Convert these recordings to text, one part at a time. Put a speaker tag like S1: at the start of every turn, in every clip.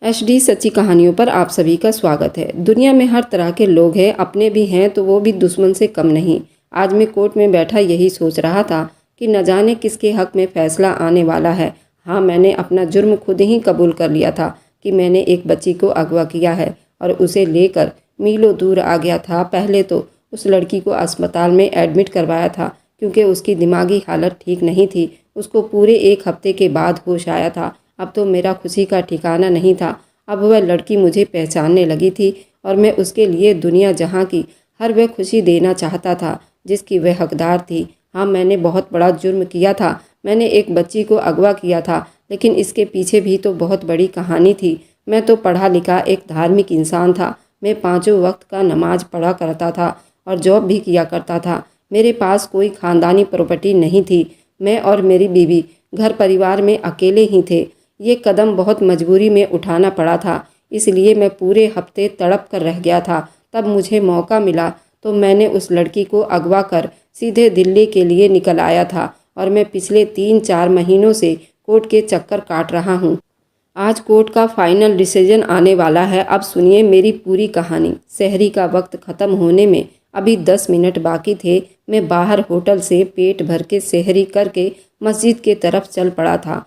S1: HD सच्ची कहानियों पर आप सभी का स्वागत है। दुनिया में हर तरह के लोग हैं, अपने भी हैं तो वो भी दुश्मन से कम नहीं। आज मैं कोर्ट में बैठा यही सोच रहा था कि न जाने किसके हक में फैसला आने वाला है। हाँ, मैंने अपना जुर्म खुद ही कबूल कर लिया था कि मैंने एक बच्ची को अगवा किया है और उसे लेकर मीलों दूर आ गया था। पहले तो उस लड़की को अस्पताल में एडमिट करवाया था क्योंकि उसकी दिमागी हालत ठीक नहीं थी। उसको पूरे 1 हफ्ते के बाद होश आया था। अब तो मेरा खुशी का ठिकाना नहीं था। अब वह लड़की मुझे पहचानने लगी थी और मैं उसके लिए दुनिया जहाँ की हर वह खुशी देना चाहता था जिसकी वह हकदार थी। हाँ, मैंने बहुत बड़ा जुर्म किया था। मैंने एक बच्ची को अगवा किया था, लेकिन इसके पीछे भी तो बहुत बड़ी कहानी थी। मैं तो पढ़ा लिखा एक धार्मिक इंसान था। मैं 5 वक्त का नमाज पढ़ा करता था और जॉब भी किया करता था। मेरे पास कोई ख़ानदानी प्रॉपर्टी नहीं थी। मैं और मेरी बीवी घर परिवार में अकेले ही थे। ये कदम बहुत मजबूरी में उठाना पड़ा था, इसलिए मैं पूरे हफ्ते तड़प कर रह गया था। तब मुझे मौका मिला तो मैंने उस लड़की को अगवा कर सीधे दिल्ली के लिए निकल आया था और मैं पिछले 3-4 महीनों से कोर्ट के चक्कर काट रहा हूँ। आज कोर्ट का फाइनल डिसीजन आने वाला है। अब सुनिए मेरी पूरी कहानी। सहरी का वक्त ख़त्म होने में अभी 10 मिनट बाकी थे। मैं बाहर होटल से पेट भर के सहरी करके मस्जिद के तरफ चल पड़ा था।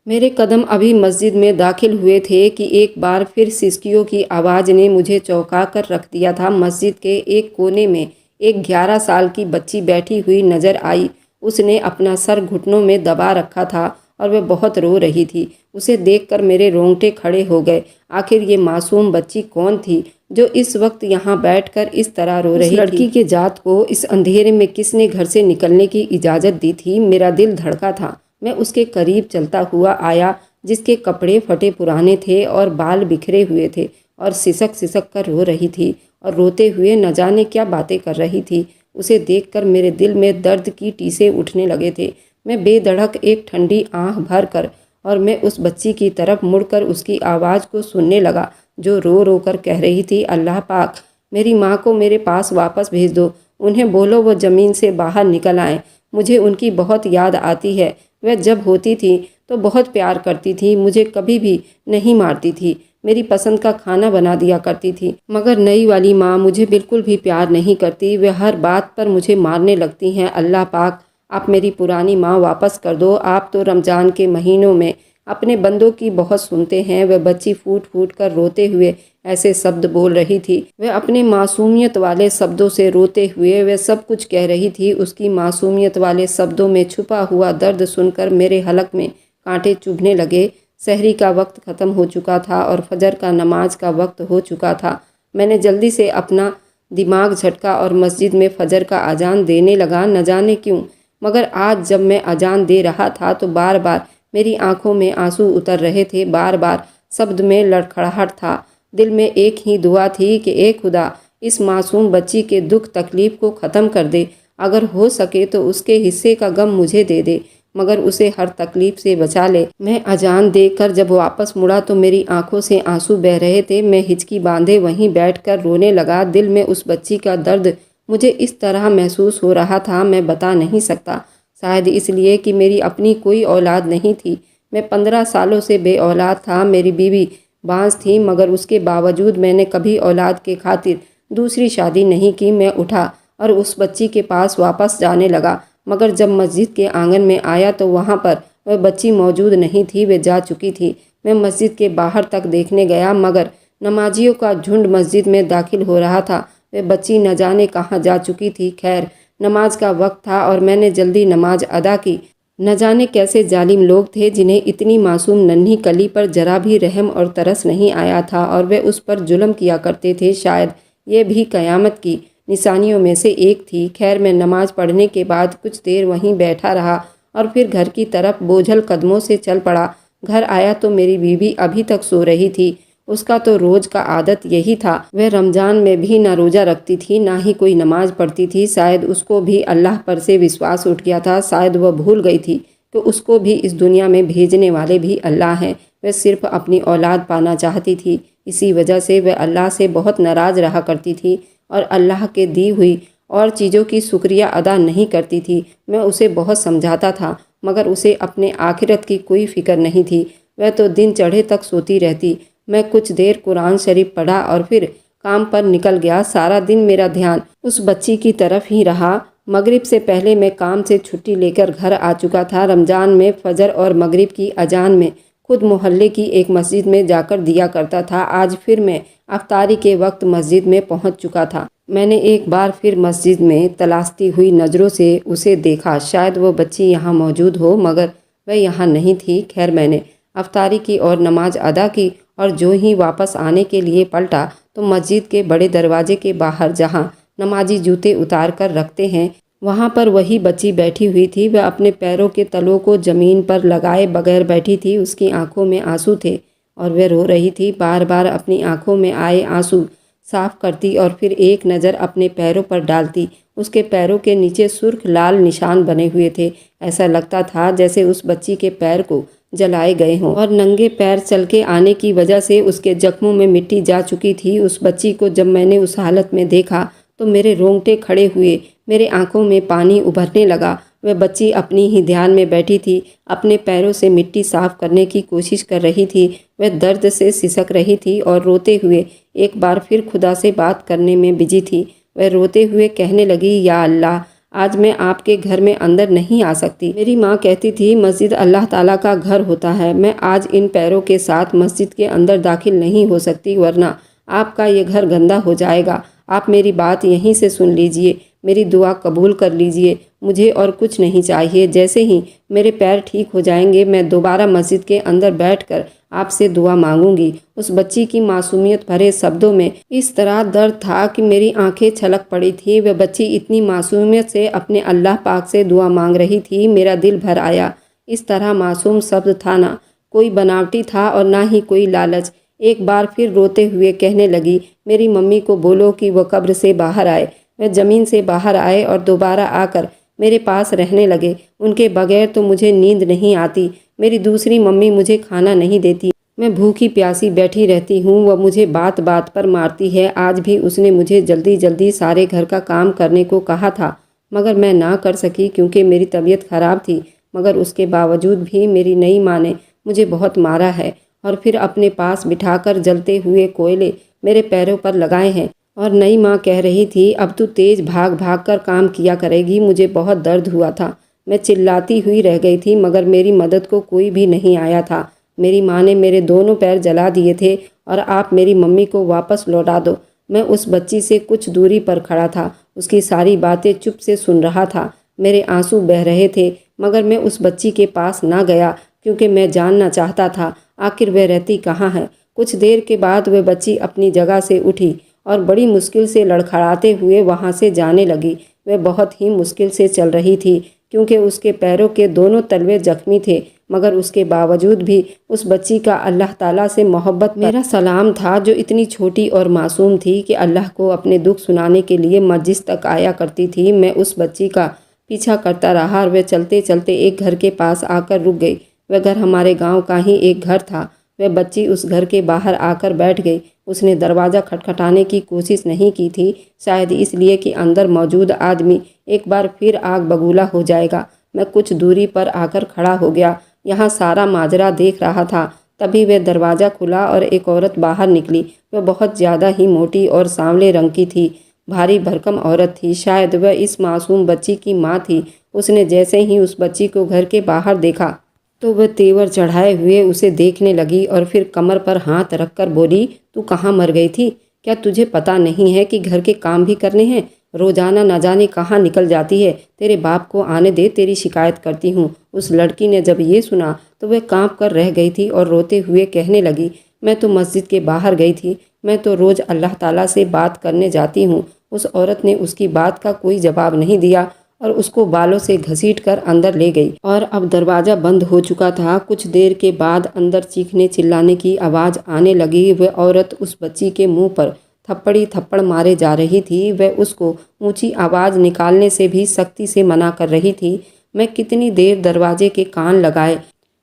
S1: मेरे कदम अभी मस्जिद में दाखिल हुए थे कि एक बार फिर सिसकियों की आवाज़ ने मुझे चौंका कर रख दिया था। मस्जिद के एक कोने में एक 11 साल की बच्ची बैठी हुई नज़र आई। उसने अपना सर घुटनों में दबा रखा था और वह बहुत रो रही थी। उसे देखकर मेरे रोंगटे खड़े हो गए। आखिर ये मासूम बच्ची कौन थी जो इस वक्त यहाँ बैठकर इस तरह रो रही थी? लड़की के जात को इस अंधेरे में किसने घर से निकलने की इजाज़त दी थी? मेरा दिल धड़का था। मैं उसके करीब चलता हुआ आया, जिसके कपड़े फटे पुराने थे और बाल बिखरे हुए थे और सिसक सिसक कर रो रही थी और रोते हुए न जाने क्या बातें कर रही थी। उसे देखकर मेरे दिल में दर्द की टीसे उठने लगे थे। मैं बेधड़क एक ठंडी आँख भर कर और मैं उस बच्ची की तरफ मुड़कर उसकी आवाज़ को सुनने लगा जो रो रो कर कह रही थी, अल्लाह पाक, मेरी माँ को मेरे पास वापस भेज दो। उन्हें बोलो वो ज़मीन से बाहर निकल आएँ। मुझे उनकी बहुत याद आती है। वह जब होती थी तो बहुत प्यार करती थी, मुझे कभी भी नहीं मारती थी, मेरी पसंद का खाना बना दिया करती थी। मगर नई वाली माँ मुझे बिल्कुल भी प्यार नहीं करती। वह हर बात पर मुझे मारने लगती हैं। अल्लाह पाक, आप मेरी पुरानी माँ वापस कर दो। आप तो रमज़ान के महीनों में अपने बंदों की बहुत सुनते हैं। वह बच्ची फूट फूट कर रोते हुए ऐसे शब्द बोल रही थी। वह अपने मासूमियत वाले शब्दों से रोते हुए वह सब कुछ कह रही थी। उसकी मासूमियत वाले शब्दों में छुपा हुआ दर्द सुनकर मेरे हलक में कांटे चुभने लगे। सहरी का वक्त ख़त्म हो चुका था और फजर का नमाज का वक्त हो चुका था। मैंने जल्दी से अपना दिमाग झटका और मस्जिद में फजर का अजान देने लगा। न जाने क्यों, मगर आज जब मैं अजान दे रहा था तो बार बार मेरी आंखों में आंसू उतर रहे थे। बार बार शब्द में लड़खड़ाहट था। दिल में एक ही दुआ थी कि ए खुदा, इस मासूम बच्ची के दुख तकलीफ़ को ख़त्म कर दे। अगर हो सके तो उसके हिस्से का गम मुझे दे दे, मगर उसे हर तकलीफ़ से बचा ले। मैं अजान देकर जब वापस मुड़ा तो मेरी आंखों से आंसू बह रहे थे। मैं हिचकी बांधे वहीं बैठकर रोने लगा। दिल में उस बच्ची का दर्द मुझे इस तरह महसूस हो रहा था, मैं बता नहीं सकता। शायद इसलिए कि मेरी अपनी कोई औलाद नहीं थी। मैं 15 सालों से बे औलाद था। मेरी बीवी बांस थी, मगर उसके बावजूद मैंने कभी औलाद के खातिर दूसरी शादी नहीं की। मैं उठा और उस बच्ची के पास वापस जाने लगा, मगर जब मस्जिद के आंगन में आया तो वहाँ पर वह बच्ची मौजूद नहीं थी, वह जा चुकी थी। मैं मस्जिद के बाहर तक देखने गया, मगर नमाजियों का झुंड मस्जिद में दाखिल हो रहा था। वह बच्ची न जाने कहाँ जा चुकी थी। खैर, नमाज का वक्त था और मैंने जल्दी नमाज अदा की। न जाने कैसे जालिम लोग थे जिन्हें इतनी मासूम नन्ही कली पर जरा भी रहम और तरस नहीं आया था और वे उस पर जुल्म किया करते थे। शायद ये भी क़यामत की निशानियों में से एक थी। खैर, मैं नमाज पढ़ने के बाद कुछ देर वहीं बैठा रहा और फिर घर की तरफ बोझल कदमों से चल पड़ा। घर आया तो मेरी बीवी अभी तक सो रही थी। उसका तो रोज़ का आदत यही था। वह रमज़ान में भी ना रोज़ा रखती थी, ना ही कोई नमाज पढ़ती थी। शायद उसको भी अल्लाह पर से विश्वास उठ गया था। शायद वह भूल गई थी कि उसको भी इस दुनिया में भेजने वाले भी अल्लाह हैं। वह सिर्फ अपनी औलाद पाना चाहती थी। इसी वजह से वह अल्लाह से बहुत नाराज़ रहा करती थी और अल्लाह के दी हुई और चीज़ों की शुक्रिया अदा नहीं करती थी। मैं उसे बहुत समझाता था, मगर उसे अपने आखिरत की कोई फ़िक्र नहीं थी। वह तो दिन चढ़े तक सोती रहती। मैं कुछ देर कुरान शरीफ पढ़ा और फिर काम पर निकल गया। सारा दिन मेरा ध्यान उस बच्ची की तरफ ही रहा। मगरिब से पहले मैं काम से छुट्टी लेकर घर आ चुका था। रमज़ान में फजर और मगरिब की अजान में खुद मोहल्ले की एक मस्जिद में जाकर दिया करता था। आज फिर मैं अफ्तारी के वक्त मस्जिद में पहुंच चुका था। मैंने एक बार फिर मस्जिद में तलाशती हुई नज़रों से उसे देखा। शायद वो बच्ची यहाँ मौजूद हो, मगर वह यहाँ नहीं थी। खैर, मैंने अफ्तारी की और नमाज अदा की और जो ही वापस आने के लिए पलटा तो मस्जिद के बड़े दरवाजे के बाहर, जहाँ नमाजी जूते उतार कर रखते हैं, वहाँ पर वही बच्ची बैठी हुई थी। वह अपने पैरों के तलों को ज़मीन पर लगाए बगैर बैठी थी। उसकी आंखों में आंसू थे और वह रो रही थी। बार बार अपनी आंखों में आए आंसू साफ करती और फिर एक नज़र अपने पैरों पर डालती। उसके पैरों के नीचे सुर्ख लाल निशान बने हुए थे। ऐसा लगता था जैसे उस बच्ची के पैर को जलाए गए हों और नंगे पैर चल के आने की वजह से उसके जख्मों में मिट्टी जा चुकी थी। उस बच्ची को जब मैंने उस हालत में देखा तो मेरे रोंगटे खड़े हुए, मेरे आंखों में पानी उभरने लगा। वह बच्ची अपनी ही ध्यान में बैठी थी, अपने पैरों से मिट्टी साफ करने की कोशिश कर रही थी। वह दर्द से सिसक रही थी और रोते हुए एक बार फिर खुदा से बात करने में बिजी थी। वह रोते हुए कहने लगी, या अल्लाह, आज मैं आपके घर में अंदर नहीं आ सकती। मेरी माँ कहती थी मस्जिद अल्लाह ताला का घर होता है। मैं आज इन पैरों के साथ मस्जिद के अंदर दाखिल नहीं हो सकती, वरना आपका ये घर गंदा हो जाएगा। आप मेरी बात यहीं से सुन लीजिए, मेरी दुआ कबूल कर लीजिए। मुझे और कुछ नहीं चाहिए। जैसे ही मेरे पैर ठीक हो जाएंगे मैं दोबारा मस्जिद के अंदर बैठकर आपसे दुआ मांगूंगी। उस बच्ची की मासूमियत भरे शब्दों में इस तरह दर्द था कि मेरी आंखें छलक पड़ी थी। वह बच्ची इतनी मासूमियत से अपने अल्लाह पाक से दुआ मांग रही थी, मेरा दिल भर आया। इस तरह मासूम शब्द था ना कोई बनावटी था और ना ही कोई लालच। एक बार फिर रोते हुए कहने लगी, मेरी मम्मी को बोलो कि वह कब्र से बाहर आए। वह ज़मीन से बाहर आए और दोबारा आकर मेरे पास रहने लगे। उनके बगैर तो मुझे नींद नहीं आती। मेरी दूसरी मम्मी मुझे खाना नहीं देती। मैं भूखी प्यासी बैठी रहती हूँ। वह मुझे बात बात पर मारती है। आज भी उसने मुझे जल्दी जल्दी सारे घर का काम करने को कहा था, मगर मैं ना कर सकी क्योंकि मेरी तबीयत ख़राब थी। मगर उसके बावजूद भी मेरी नई माँ ने मुझे बहुत मारा है और फिर अपने पास बिठाकर जलते हुए कोयले मेरे पैरों पर लगाए हैं। और नई माँ कह रही थी, अब तू तेज़ भाग भाग कर काम किया करेगी। मुझे बहुत दर्द हुआ था। मैं चिल्लाती हुई रह गई थी, मगर मेरी मदद को कोई भी नहीं आया था। मेरी माँ ने मेरे दोनों पैर जला दिए थे और आप मेरी मम्मी को वापस लौटा दो। मैं उस बच्ची से कुछ दूरी पर खड़ा था, उसकी सारी बातें चुप से सुन रहा था। मेरे आंसू बह रहे थे, मगर मैं उस बच्ची के पास ना गया क्योंकि मैं जानना चाहता था आखिर वह रहती कहाँ है। कुछ देर के बाद वह बच्ची अपनी जगह से उठी और बड़ी मुश्किल से लड़खड़ाते हुए वहाँ से जाने लगी। वह बहुत ही मुश्किल से चल रही थी क्योंकि उसके पैरों के दोनों तलवे जख्मी थे, मगर उसके बावजूद भी उस बच्ची का अल्लाह ताला से मोहब्बत मेरा सलाम था, जो इतनी छोटी और मासूम थी कि अल्लाह को अपने दुख सुनाने के लिए मस्जिद तक आया करती थी। मैं उस बच्ची का पीछा करता रहा और वह चलते चलते एक घर के पास आकर रुक गई। वह घर हमारे गांव का ही एक घर था। वह बच्ची उस घर के बाहर आकर बैठ गई। उसने दरवाज़ा खटखटाने की कोशिश नहीं की थी, शायद इसलिए कि अंदर मौजूद आदमी एक बार फिर आग बबूला हो जाएगा। मैं कुछ दूरी पर आकर खड़ा हो गया, यहाँ सारा माजरा देख रहा था। तभी वह दरवाज़ा खुला और एक औरत बाहर निकली। वह बहुत ज़्यादा ही मोटी और सांवले रंग की थी, भारी भरकम औरत थी। शायद वह इस मासूम बच्ची की माँ थी। उसने जैसे ही उस बच्ची को घर के बाहर देखा तो वह तेवर चढ़ाए हुए उसे देखने लगी और फिर कमर पर हाथ रखकर बोली, तू कहाँ मर गई थी? क्या तुझे पता नहीं है कि घर के काम भी करने हैं? रोजाना न जाने कहाँ निकल जाती है। तेरे बाप को आने दे, तेरी शिकायत करती हूँ। उस लड़की ने जब ये सुना तो वह कांप कर रह गई थी और रोते हुए कहने लगी, मैं तो मस्जिद के बाहर गई थी। मैं तो रोज़ अल्लाह ताला से बात करने जाती हूँ। उस औरत ने उसकी बात का कोई जवाब नहीं दिया और उसको बालों से घसीट कर अंदर ले गई। और अब दरवाज़ा बंद हो चुका था। कुछ देर के बाद अंदर चीखने चिल्लाने की आवाज़ आने लगी। वह औरत उस बच्ची के मुंह पर थप्पड़ी थप्पड़ मारे जा रही थी। वह उसको ऊंची आवाज़ निकालने से भी सख्ती से मना कर रही थी। मैं कितनी देर दरवाजे के कान लगाए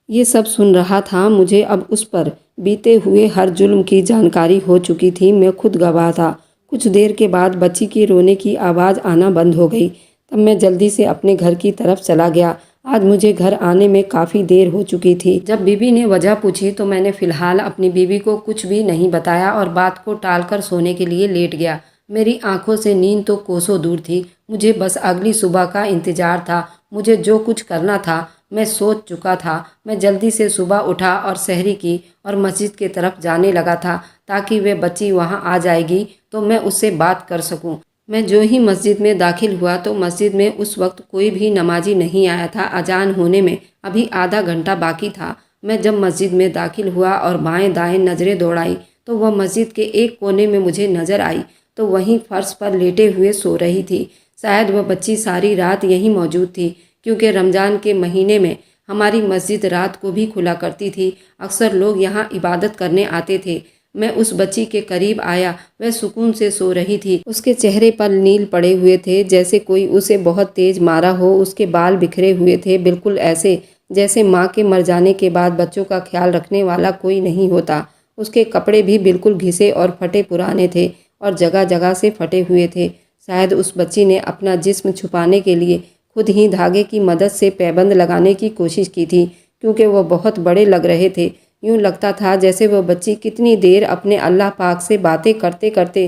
S1: ये सब सुन रहा था। मुझे अब उस पर बीते हुए हर जुल्म की जानकारी हो चुकी थी। मैं खुद गवाह था। कुछ देर के बाद बच्ची की रोने की आवाज़ आना बंद हो गई। तब मैं जल्दी से अपने घर की तरफ चला गया। आज मुझे घर आने में काफ़ी देर हो चुकी थी। जब बीवी ने वजह पूछी तो मैंने फ़िलहाल अपनी बीवी को कुछ भी नहीं बताया और बात को टालकर सोने के लिए लेट गया। मेरी आंखों से नींद तो कोसों दूर थी। मुझे बस अगली सुबह का इंतज़ार था। मुझे जो कुछ करना था मैं सोच चुका था। मैं जल्दी से सुबह उठा और सहरी की और मस्जिद की तरफ जाने लगा था, ताकि वह बच्ची वहाँ आ जाएगी तो मैं उससे बात कर सकूं। मैं जो ही मस्जिद में दाखिल हुआ तो मस्जिद में उस वक्त कोई भी नमाजी नहीं आया था। अजान होने में अभी आधा घंटा बाकी था। मैं जब मस्जिद में दाखिल हुआ और बाएं दाएं नज़रें दौड़ाई तो वह मस्जिद के एक कोने में मुझे नज़र आई, तो वहीं फर्श पर लेटे हुए सो रही थी। शायद वह बच्ची सारी रात यहीं मौजूद थी, क्योंकि रमज़ान के महीने में हमारी मस्जिद रात को भी खुला करती थी। अक्सर लोग यहाँ इबादत करने आते थे। मैं उस बच्ची के करीब आया। वह सुकून से सो रही थी। उसके चेहरे पर नील पड़े हुए थे, जैसे कोई उसे बहुत तेज मारा हो। उसके बाल बिखरे हुए थे, बिल्कुल ऐसे जैसे माँ के मर जाने के बाद बच्चों का ख्याल रखने वाला कोई नहीं होता। उसके कपड़े भी बिल्कुल घिसे और फटे पुराने थे और जगह जगह से फटे हुए थे। शायद उस बच्ची ने अपना जिस्म छुपाने के लिए खुद ही धागे की मदद से पैबंद लगाने की कोशिश की थी, क्योंकि वह बहुत बड़े लग रहे थे। यूँ लगता था जैसे वह बच्ची कितनी देर अपने अल्लाह पाक से बातें करते करते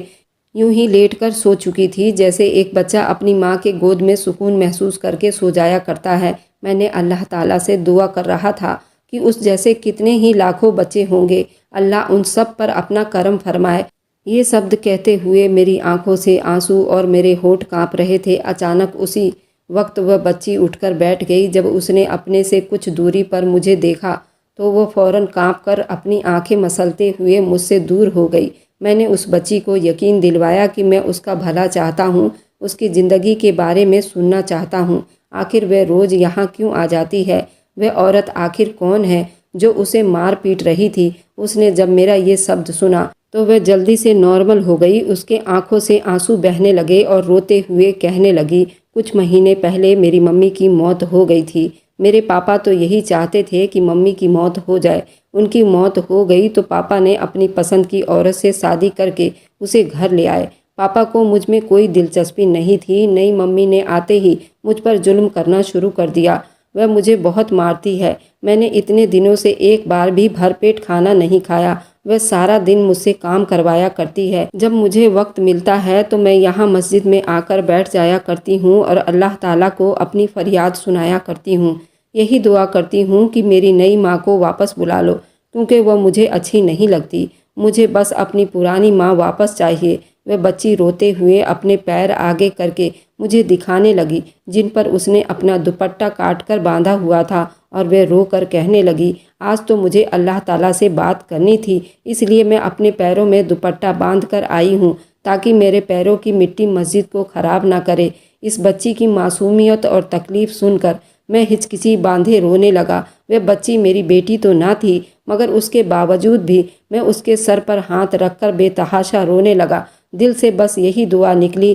S1: यूं ही लेटकर सो चुकी थी, जैसे एक बच्चा अपनी माँ के गोद में सुकून महसूस करके सो जाया करता है। मैंने अल्लाह ताला से दुआ कर रहा था कि उस जैसे कितने ही लाखों बच्चे होंगे, अल्लाह उन सब पर अपना करम फरमाए। ये शब्द कहते हुए मेरी आंखों से आंसू और मेरे होंठ कांप रहे थे। अचानक उसी वक्त वह बच्ची उठकर बैठ गई। जब उसने अपने से कुछ दूरी पर मुझे देखा तो वो फ़ौरन कांपकर अपनी आंखें मसलते हुए मुझसे दूर हो गई। मैंने उस बच्ची को यकीन दिलवाया कि मैं उसका भला चाहता हूँ, उसकी ज़िंदगी के बारे में सुनना चाहता हूँ। आखिर वह रोज़ यहाँ क्यों आ जाती है? वह औरत आखिर कौन है जो उसे मार पीट रही थी? उसने जब मेरा ये शब्द सुना तो वह जल्दी से नॉर्मल हो गई। उसके आंखों से आंसू बहने लगे और रोते हुए कहने लगी, कुछ महीने पहले मेरी मम्मी की मौत हो गई थी। मेरे पापा तो यही चाहते थे कि मम्मी की मौत हो जाए। उनकी मौत हो गई तो पापा ने अपनी पसंद की औरत से शादी करके उसे घर ले आए। पापा को मुझ में कोई दिलचस्पी नहीं थी। नई मम्मी ने आते ही मुझ पर जुल्म करना शुरू कर दिया। वह मुझे बहुत मारती है। मैंने इतने दिनों से एक बार भी भरपेट खाना नहीं खाया। वह सारा दिन मुझसे काम करवाया करती है। जब मुझे वक्त मिलता है तो मैं यहाँ मस्जिद में आकर बैठ जाया करती हूँ और अल्लाह ताला को अपनी फरियाद सुनाया करती हूँ। यही दुआ करती हूँ कि मेरी नई माँ को वापस बुला लो, क्योंकि वह मुझे अच्छी नहीं लगती। मुझे बस अपनी पुरानी माँ वापस चाहिए। वह बच्ची रोते हुए अपने पैर आगे करके मुझे दिखाने लगी, जिन पर उसने अपना दुपट्टा काट कर बांधा हुआ था, और वह रो कर कहने लगी, आज तो मुझे अल्लाह ताला से बात करनी थी, इसलिए मैं अपने पैरों में दुपट्टा बांध कर आई हूँ, ताकि मेरे पैरों की मिट्टी मस्जिद को ख़राब ना करे। इस बच्ची की मासूमियत और तकलीफ़ सुनकर मैं हिचकिची बांधे रोने लगा। वह बच्ची मेरी बेटी तो ना थी, मगर उसके बावजूद भी मैं उसके सर पर हाथ रखकर बेतहाशा रोने लगा। दिल से बस यही दुआ निकली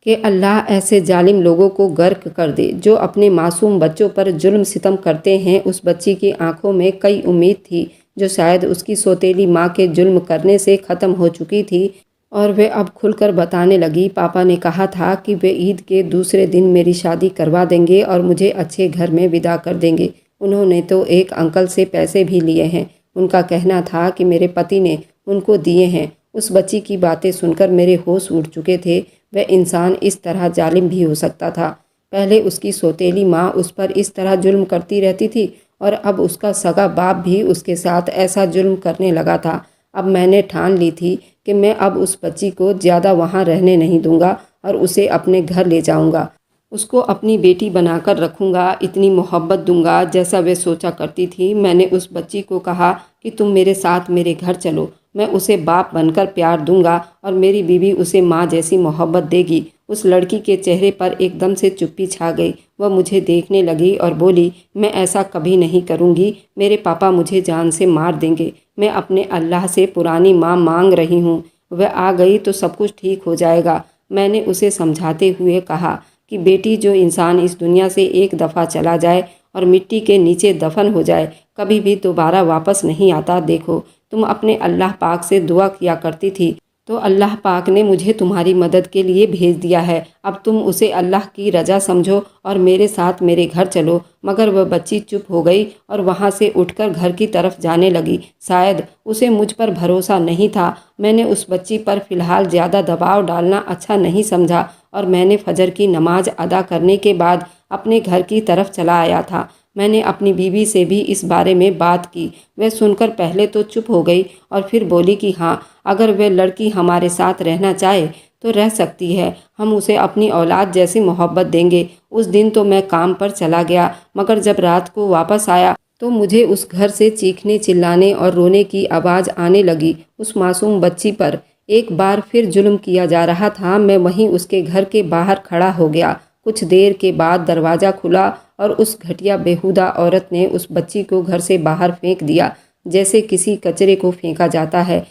S1: कि अल्लाह ऐसे जालिम लोगों को गर्क कर दे जो अपने मासूम बच्चों पर जुल्म सितम करते हैं। उस बच्ची की आंखों में कई उम्मीद थी, जो शायद उसकी सौतेली माँ के जुल्म करने से ख़त्म हो चुकी थी, और वे अब खुलकर बताने लगी। पापा ने कहा था कि वे ईद के दूसरे दिन मेरी शादी करवा देंगे और मुझे अच्छे घर में विदा कर देंगे। उन्होंने तो एक अंकल से पैसे भी लिए हैं। उनका कहना था कि मेरे पति ने उनको दिए हैं। उस बच्ची की बातें सुनकर मेरे होश उड़ चुके थे। वह इंसान इस तरह जालिम भी हो सकता था। पहले उसकी सौतेली माँ उस पर इस तरह जुल्म करती रहती थी, और अब उसका सगा बाप भी उसके साथ ऐसा जुल्म करने लगा था। अब मैंने ठान ली थी कि मैं अब उस बच्ची को ज़्यादा वहाँ रहने नहीं दूंगा और उसे अपने घर ले जाऊंगा। उसको अपनी बेटी बनाकर रखूंगा, इतनी मोहब्बत दूंगा जैसा वे सोचा करती थी। मैंने उस बच्ची को कहा कि तुम मेरे साथ मेरे घर चलो, मैं उसे बाप बनकर प्यार दूंगा और मेरी बीवी उसे माँ जैसी मोहब्बत देगी। उस लड़की के चेहरे पर एकदम से चुप्पी छा गई। वह मुझे देखने लगी और बोली, मैं ऐसा कभी नहीं करूँगी। मेरे पापा मुझे जान से मार देंगे। मैं अपने अल्लाह से पुरानी माँ मांग रही हूँ, वह आ गई तो सब कुछ ठीक हो जाएगा। मैंने उसे समझाते हुए कहा कि बेटी, जो इंसान इस दुनिया से एक दफ़ा चला जाए और मिट्टी के नीचे दफन हो जाए, कभी भी दोबारा वापस नहीं आता। देखो, तुम अपने अल्लाह पाक से दुआ किया करती थी तो अल्लाह पाक ने मुझे तुम्हारी मदद के लिए भेज दिया है। अब तुम उसे अल्लाह की रजा समझो और मेरे साथ मेरे घर चलो। मगर वह बच्ची चुप हो गई और वहाँ से उठकर घर की तरफ जाने लगी। शायद उसे मुझ पर भरोसा नहीं था। मैंने उस बच्ची पर फ़िलहाल ज़्यादा दबाव डालना अच्छा नहीं समझा और मैंने फजर की नमाज अदा करने के बाद अपने घर की तरफ चला आया था। मैंने अपनी बीवी से भी इस बारे में बात की। वह सुनकर पहले तो चुप हो गई और फिर बोली कि हाँ, अगर वह लड़की हमारे साथ रहना चाहे तो रह सकती है। हम उसे अपनी औलाद जैसी मोहब्बत देंगे। उस दिन तो मैं काम पर चला गया, मगर जब रात को वापस आया तो मुझे उस घर से चीखने चिल्लाने और रोने की आवाज़ आने लगी। उस मासूम बच्ची पर एक बार फिर जुल्म किया जा रहा था। मैं वहीं उसके घर के बाहर खड़ा हो गया। कुछ देर के बाद दरवाज़ा खुला और उस घटिया बेहुदा औरत ने उस बच्ची को घर से बाहर फेंक दिया, जैसे किसी कचरे को फेंका जाता है।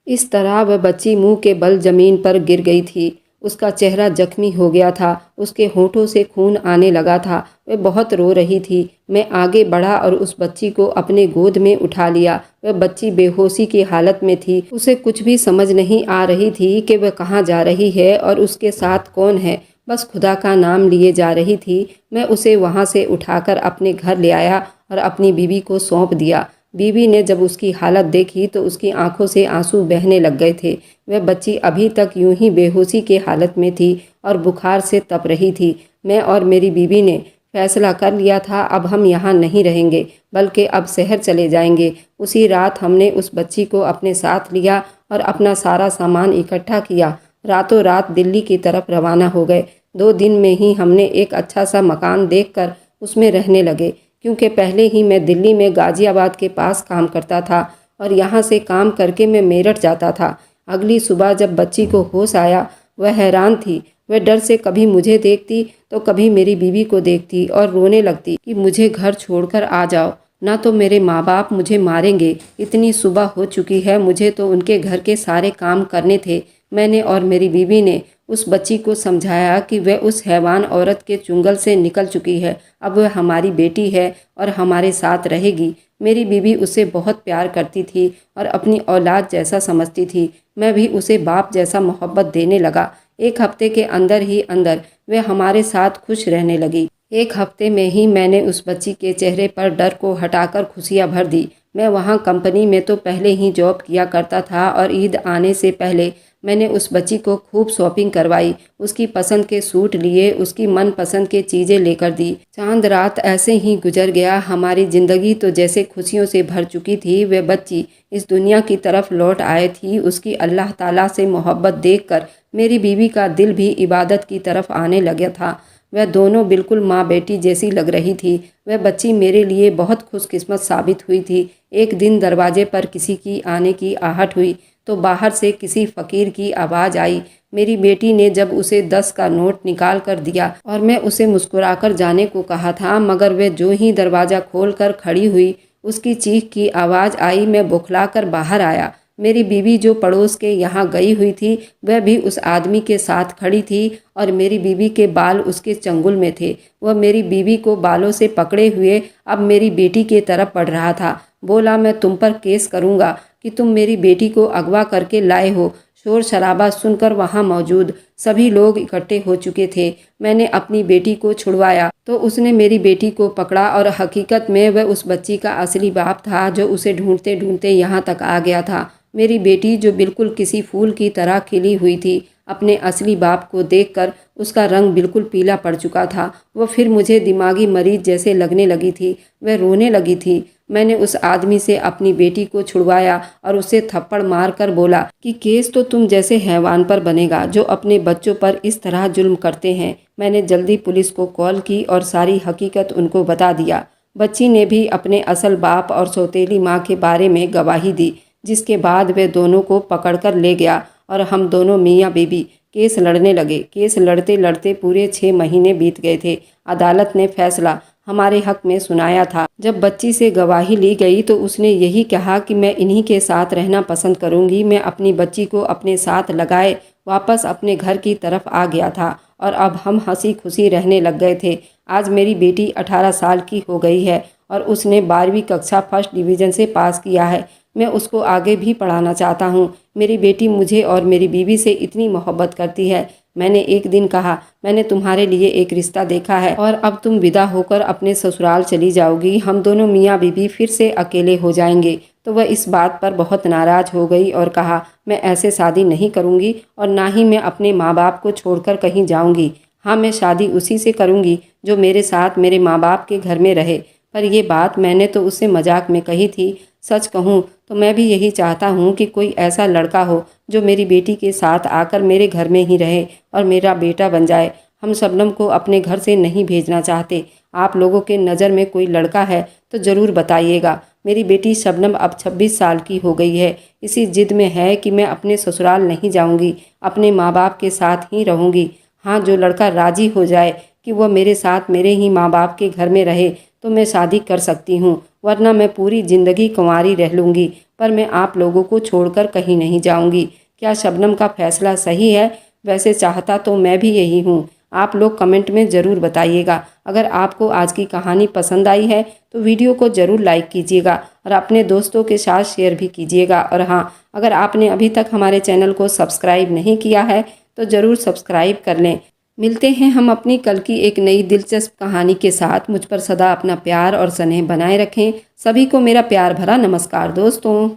S1: इस तरह वह बच्ची मुंह के बल जमीन पर गिर गई थी। उसका चेहरा जख्मी हो गया था, उसके होठों से खून आने लगा था। वह बहुत रो रही थी। मैं आगे बढ़ा और उस बच्ची को अपने गोद में उठा लिया। वह बच्ची बेहोशी की हालत में थी। उसे कुछ भी समझ नहीं आ रही थी कि वह कहाँ जा रही है और उसके साथ कौन है। बस खुदा का नाम लिए जा रही थी। मैं उसे वहाँ से उठाकर अपने घर ले आया और अपनी बीवी को सौंप दिया। बीवी ने जब उसकी हालत देखी तो उसकी आंखों से आंसू बहने लग गए थे। वह बच्ची अभी तक यूं ही बेहोशी के हालत में थी और बुखार से तप रही थी। मैं और मेरी बीवी ने फैसला कर लिया था, अब हम यहाँ नहीं रहेंगे, बल्कि अब शहर चले जाएंगे। उसी रात हमने उस बच्ची को अपने साथ लिया और अपना सारा सामान इकट्ठा किया। रातों रात दिल्ली की तरफ रवाना हो गए। 2 दिन में ही हमने एक अच्छा सा मकान देखकर उसमें रहने लगे, क्योंकि पहले ही मैं दिल्ली में गाज़ियाबाद के पास काम करता था और यहाँ से काम करके मैं मेरठ जाता था। अगली सुबह जब बच्ची को होश आया, वह हैरान थी। वह डर से कभी मुझे देखती तो कभी मेरी बीवी को देखती और रोने लगती कि मुझे घर छोड़कर आ जाओ, ना तो मेरे माँ बाप मुझे मारेंगे। इतनी सुबह हो चुकी है, मुझे तो उनके घर के सारे काम करने थे। मैंने और मेरी बीवी ने उस बच्ची को समझाया कि वह उस हैवान औरत के चुंगल से निकल चुकी है। अब वह हमारी बेटी है और हमारे साथ रहेगी। मेरी बीवी उसे बहुत प्यार करती थी और अपनी औलाद जैसा समझती थी। मैं भी उसे बाप जैसा मोहब्बत देने लगा। 1 हफ्ते के अंदर ही अंदर वह हमारे साथ खुश रहने लगी। 1 हफ्ते में ही मैंने उस बच्ची के चेहरे पर डर को हटाकर खुशियाँ भर दी। मैं वहाँ कंपनी में तो पहले ही जॉब किया करता था और ईद आने से पहले मैंने उस बच्ची को खूब शॉपिंग करवाई। उसकी पसंद के सूट लिए, उसकी मनपसंद के चीज़ें लेकर दी। चांद रात ऐसे ही गुजर गया। हमारी ज़िंदगी तो जैसे खुशियों से भर चुकी थी। वह बच्ची इस दुनिया की तरफ लौट आई थी। उसकी अल्लाह ताला से मोहब्बत देखकर मेरी बीवी का दिल भी इबादत की तरफ आने लगा था। वह दोनों बिल्कुल माँ बेटी जैसी लग रही थी। वह बच्ची मेरे लिए बहुत खुशकिस्मत साबित हुई थी। एक दिन दरवाजे पर किसी की आने की आहट हुई तो बाहर से किसी फ़कीर की आवाज़ आई। मेरी बेटी ने जब उसे 10 का नोट निकाल कर दिया और मैं उसे मुस्कुराकर जाने को कहा था, मगर वह जो ही दरवाज़ा खोलकर खड़ी हुई, उसकी चीख की आवाज़ आई। मैं बौखलाकर बाहर आया। मेरी बीवी जो पड़ोस के यहाँ गई हुई थी, वह भी उस आदमी के साथ खड़ी थी और मेरी बीवी के बाल उसके चंगुल में थे। वह मेरी बीवी को बालों से पकड़े हुए अब मेरी बेटी की तरफ बढ़ रहा था। बोला, मैं तुम पर केस करूँगा कि तुम मेरी बेटी को अगवा करके लाए हो। शोर शराबा सुनकर वहाँ मौजूद सभी लोग इकट्ठे हो चुके थे। मैंने अपनी बेटी को छुड़वाया तो उसने मेरी बेटी को पकड़ा और हकीकत में वह उस बच्ची का असली बाप था, जो उसे ढूंढते ढूंढते यहाँ तक आ गया था। मेरी बेटी जो बिल्कुल किसी फूल की तरह खिली हुई थी, अपने असली बाप को देखकर उसका रंग बिल्कुल पीला पड़ चुका था। वह फिर मुझे दिमागी मरीज जैसे लगने लगी थी। वह रोने लगी थी। मैंने उस आदमी से अपनी बेटी को छुड़वाया और उसे थप्पड़ मारकर बोला कि केस तो तुम जैसे हैवान पर बनेगा जो अपने बच्चों पर इस तरह जुल्म करते हैं। मैंने जल्दी पुलिस को कॉल की और सारी हकीकत उनको बता दिया। बच्ची ने भी अपने असल बाप और सौतेली माँ के बारे में गवाही दी, जिसके बाद वे दोनों को पकड़कर ले गया और हम दोनों मियाँ बीवी केस लड़ने लगे। केस लड़ते लड़ते पूरे 6 महीने बीत गए थे। अदालत ने फैसला हमारे हक में सुनाया था। जब बच्ची से गवाही ली गई तो उसने यही कहा कि मैं इन्हीं के साथ रहना पसंद करूंगी। मैं अपनी बच्ची को अपने साथ लगाए वापस अपने घर की तरफ आ गया था और अब हम हंसी खुशी रहने लग गए थे। आज मेरी बेटी 18 साल की हो गई है और उसने 12वीं कक्षा फर्स्ट डिवीज़न से पास किया है। मैं उसको आगे भी पढ़ाना चाहता हूँ। मेरी बेटी मुझे और मेरी बीवी से इतनी मोहब्बत करती है। मैंने एक दिन कहा, मैंने तुम्हारे लिए एक रिश्ता देखा है और अब तुम विदा होकर अपने ससुराल चली जाओगी, हम दोनों मियाँ बीवी फिर से अकेले हो जाएंगे। तो वह इस बात पर बहुत नाराज़ हो गई और कहा, मैं ऐसे शादी नहीं करूँगी और ना ही मैं अपने माँ बाप को छोड़कर कहीं जाऊँगी। हाँ, मैं शादी उसी से करूँगी जो मेरे साथ मेरे माँ बाप के घर में रहे। पर ये बात मैंने तो उससे मजाक में कही थी। सच कहूँ तो मैं भी यही चाहता हूँ कि कोई ऐसा लड़का हो जो मेरी बेटी के साथ आकर मेरे घर में ही रहे और मेरा बेटा बन जाए। हम शबनम को अपने घर से नहीं भेजना चाहते। आप लोगों के नज़र में कोई लड़का है तो ज़रूर बताइएगा। मेरी बेटी शबनम अब 26 साल की हो गई है। इसी जिद में है कि मैं अपने ससुराल नहीं जाऊंगी, अपने माँ बाप के साथ ही रहूंगी। हाँ, जो लड़का राजी हो जाए कि वह मेरे साथ मेरे ही माँ बाप के घर में रहे तो मैं शादी कर सकती हूँ, वरना मैं पूरी ज़िंदगी कुंवारी रह लूँगी। पर मैं आप लोगों को छोड़कर कहीं नहीं जाऊँगी। क्या शबनम का फैसला सही है? वैसे चाहता तो मैं भी यही हूँ। आप लोग कमेंट में ज़रूर बताइएगा। अगर आपको आज की कहानी पसंद आई है तो वीडियो को ज़रूर लाइक कीजिएगा और अपने दोस्तों के साथ शेयर भी कीजिएगा। और हाँ, अगर आपने अभी तक हमारे चैनल को सब्सक्राइब नहीं किया है तो ज़रूर सब्सक्राइब कर लें। मिलते हैं हम अपनी कल की एक नई दिलचस्प कहानी के साथ। मुझ पर सदा अपना प्यार और स्नेह बनाए रखें। सभी को मेरा प्यार भरा नमस्कार दोस्तों।